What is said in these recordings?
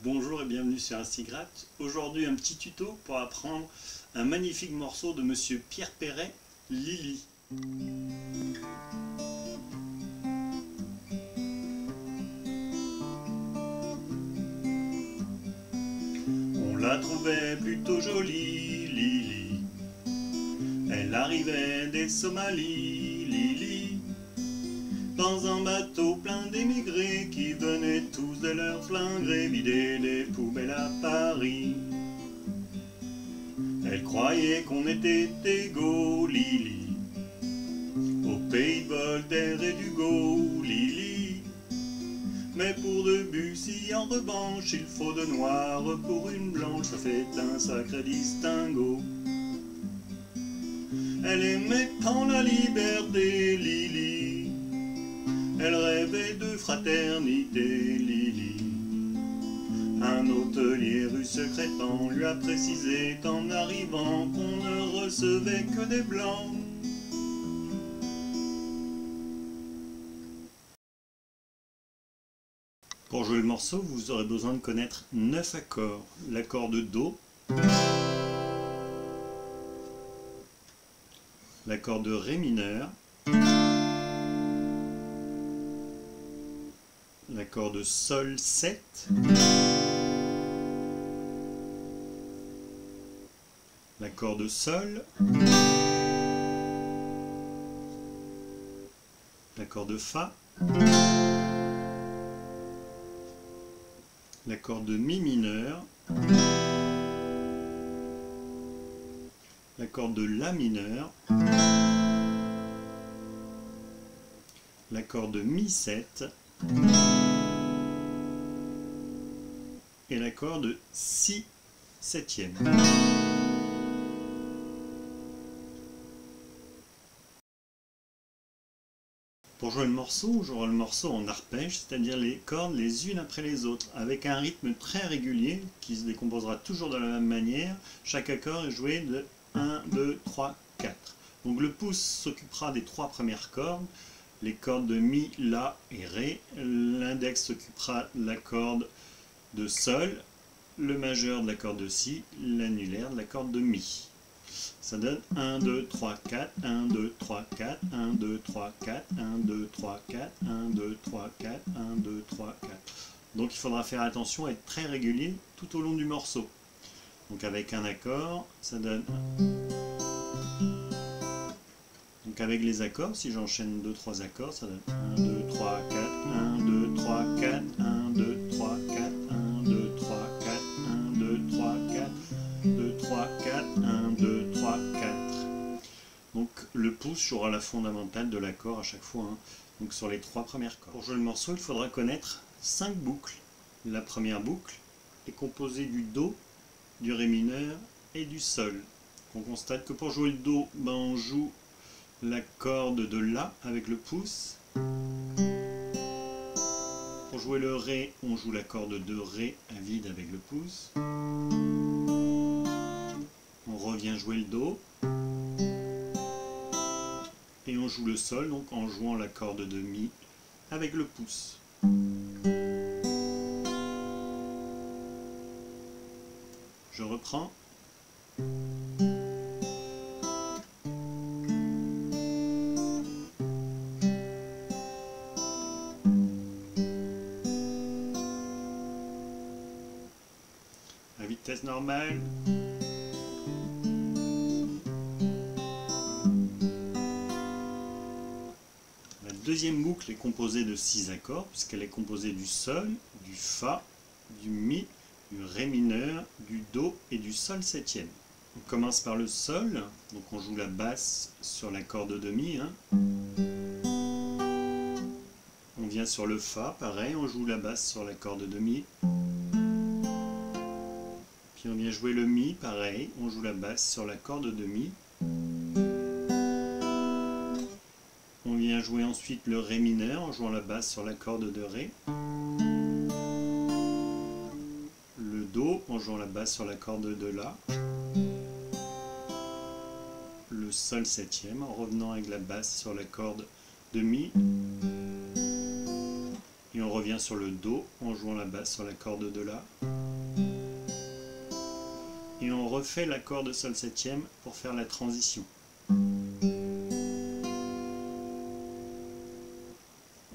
Bonjour et bienvenue sur Instigratte. Aujourd'hui un petit tuto pour apprendre un magnifique morceau de Monsieur Pierre Perret, Lily. On la trouvait plutôt jolie, Lily. Elle arrivait des Somalies, Lily, dans un bateau plein d'émigrés qui venaient tous de leur plein gré vider les poubelles à Paris. Elle croyait qu'on était égaux, Lily, au pays de Voltaire et d'Hugo, Lily. Mais pour Debussy en revanche, il faut de noir pour une blanche, ça fait un sacré distinguo. Elle aimait tant la liberté, Lily, elle rêvait de fraternité, Lily. Un hôtelier rue Secrétan lui a précisé en arrivant qu'on ne recevait que des blancs. Pour jouer le morceau, vous aurez besoin de connaître 9 accords. L'accord de Do, l'accord de Ré mineur, l'accord de Sol 7, l'accord de Sol, l'accord de Fa, l'accord de Mi mineur, l'accord de La mineur, l'accord de Mi 7 et l'accord de Si septième. Pour jouer le morceau, on jouera le morceau en arpège, c'est-à-dire les cordes les unes après les autres, avec un rythme très régulier qui se décomposera toujours de la même manière. Chaque accord est joué de 1, 2, 3, 4. Donc le pouce s'occupera des 3 premières cordes, les cordes de Mi, La et Ré. L'index s'occupera de la corde de Sol, le majeur de la corde de Si, l'annulaire de la corde de Mi. Ça donne 1, 2, 3, 4, 1, 2, 3, 4, 1, 2, 3, 4, 1, 2, 3, 4, 1, 2, 3, 4, 1, 2, 3, 4. Donc il faudra faire attention à être très régulier tout au long du morceau. Donc avec un accord, ça donne... Donc avec les accords, si j'enchaîne 2-3 accords, ça donne 1, 2, 3, 4, 1, 2, 3, 4, 1, 2, 3, 4, 1, 2, 3, 4, 1, 2, 3, 4, 2, 3, 4, 1, 2, 3, 4. Donc le pouce jouera la fondamentale de l'accord à chaque fois, hein. Donc sur les 3 premières cordes. Pour jouer le morceau, il faudra connaître 5 boucles. La première boucle est composée du Do, du Ré mineur et du Sol. On constate que pour jouer le Do, on joue la corde de La avec le pouce. Pour jouer le Ré, on joue la corde de Ré à vide avec le pouce. On revient jouer le Do. Et on joue le Sol, donc en jouant la corde de Mi avec le pouce. Je reprends. À vitesse normale. La deuxième boucle est composée de 6 accords, puisqu'elle est composée du Sol, du Fa, du Mi, du Ré mineur, du Do et du Sol septième. On commence par le Sol, donc on joue la basse sur la corde de Mi. On vient sur le Fa, pareil, on joue la basse sur la corde de Mi. Puis on vient jouer le Mi, pareil, on joue la basse sur la corde de Mi. On vient jouer ensuite le Ré mineur en jouant la basse sur la corde de Ré. Le Do en jouant la basse sur la corde de La. Le Sol septième en revenant avec la basse sur la corde de Mi. Et on revient sur le Do en jouant la basse sur la corde de La. Et on refait l'accord de Sol septième pour faire la transition.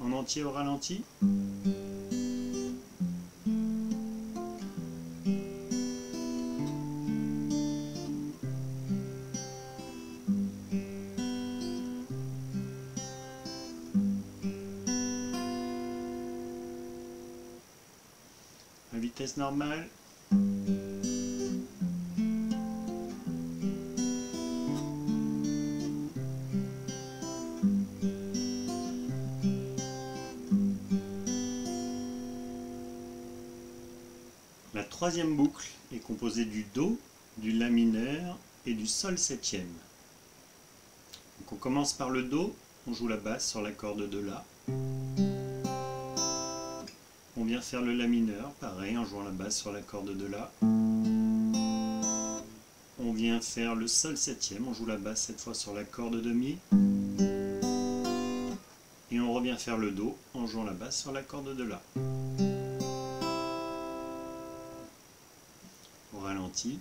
En entier au ralenti. À vitesse normale. La troisième boucle est composée du Do, du La mineur et du Sol septième. Donc on commence par le Do, on joue la basse sur la corde de La. On vient faire le La mineur, pareil, en jouant la basse sur la corde de La. On vient faire le Sol septième, on joue la basse cette fois sur la corde de Mi. Et on revient faire le Do en jouant la basse sur la corde de La. Au ralenti.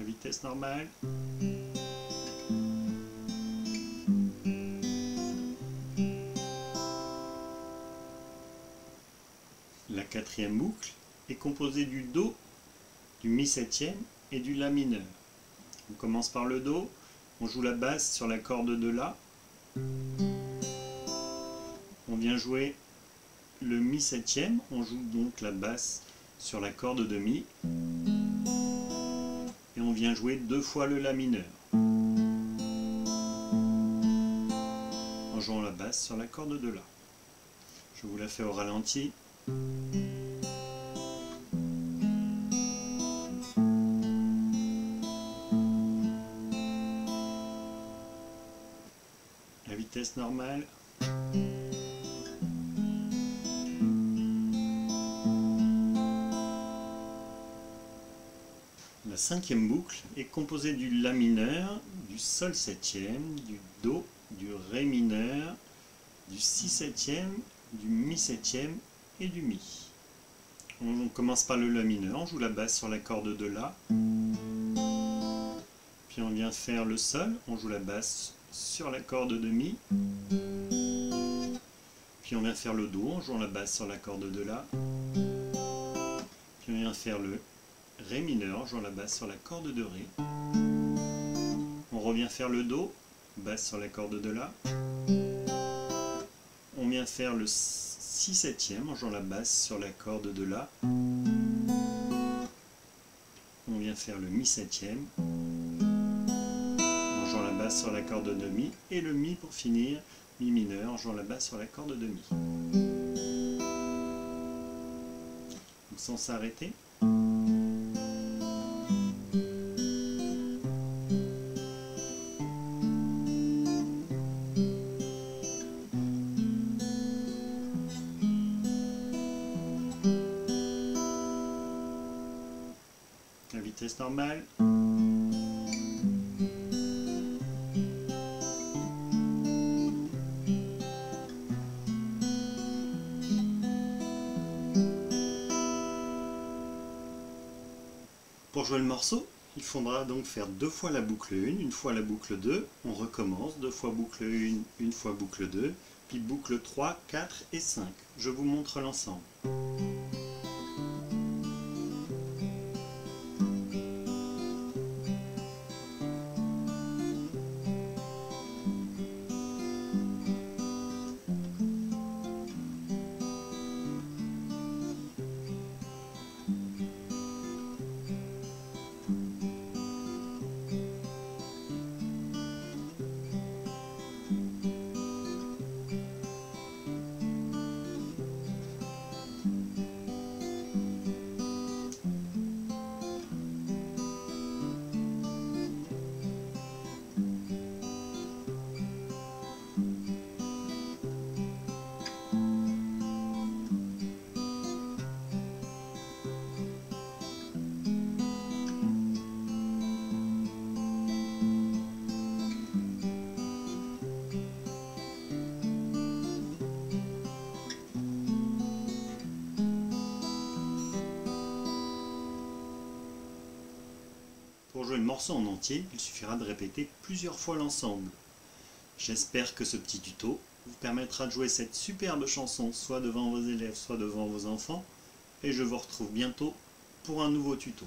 À vitesse normale. La quatrième boucle est composée du Do, du Mi septième et du La mineur. On commence par le Do, on joue la basse sur la corde de La. On vient jouer le Mi septième, on joue donc la basse sur la corde de Mi. Et on vient jouer deux fois le La mineur. En jouant la basse sur la corde de La. Je vous la fais au ralenti. À vitesse normale. La cinquième boucle est composée du La mineur, du Sol septième, du Do, du Ré mineur, du Si septième, du Mi septième et du Mi. On commence par le La mineur, on joue la basse sur la corde de La. Puis on vient faire le Sol, on joue la basse sur la corde de Mi. Puis on vient faire le Do en jouant la basse sur la corde de La. Puis on vient faire le Ré mineur en jouant la basse sur la corde de Ré. On revient faire le Do, basse sur la corde de La. On vient faire le Si septième en jouant la basse sur la corde de La. On vient faire le Mi septième en jouant la basse sur la corde de Mi. Et le Mi pour finir, Mi mineur en jouant la basse sur la corde de Mi. Donc sans s'arrêter. À vitesse normale. Pour jouer le morceau, il faudra donc faire deux fois la boucle 1, une fois la boucle 2, on recommence, deux fois boucle 1, une fois boucle 2, puis boucle 3, 4 et 5. Je vous montre l'ensemble. Pour jouer le morceau en entier, il suffira de répéter plusieurs fois l'ensemble. J'espère que ce petit tuto vous permettra de jouer cette superbe chanson soit devant vos élèves, soit devant vos enfants, et je vous retrouve bientôt pour un nouveau tuto.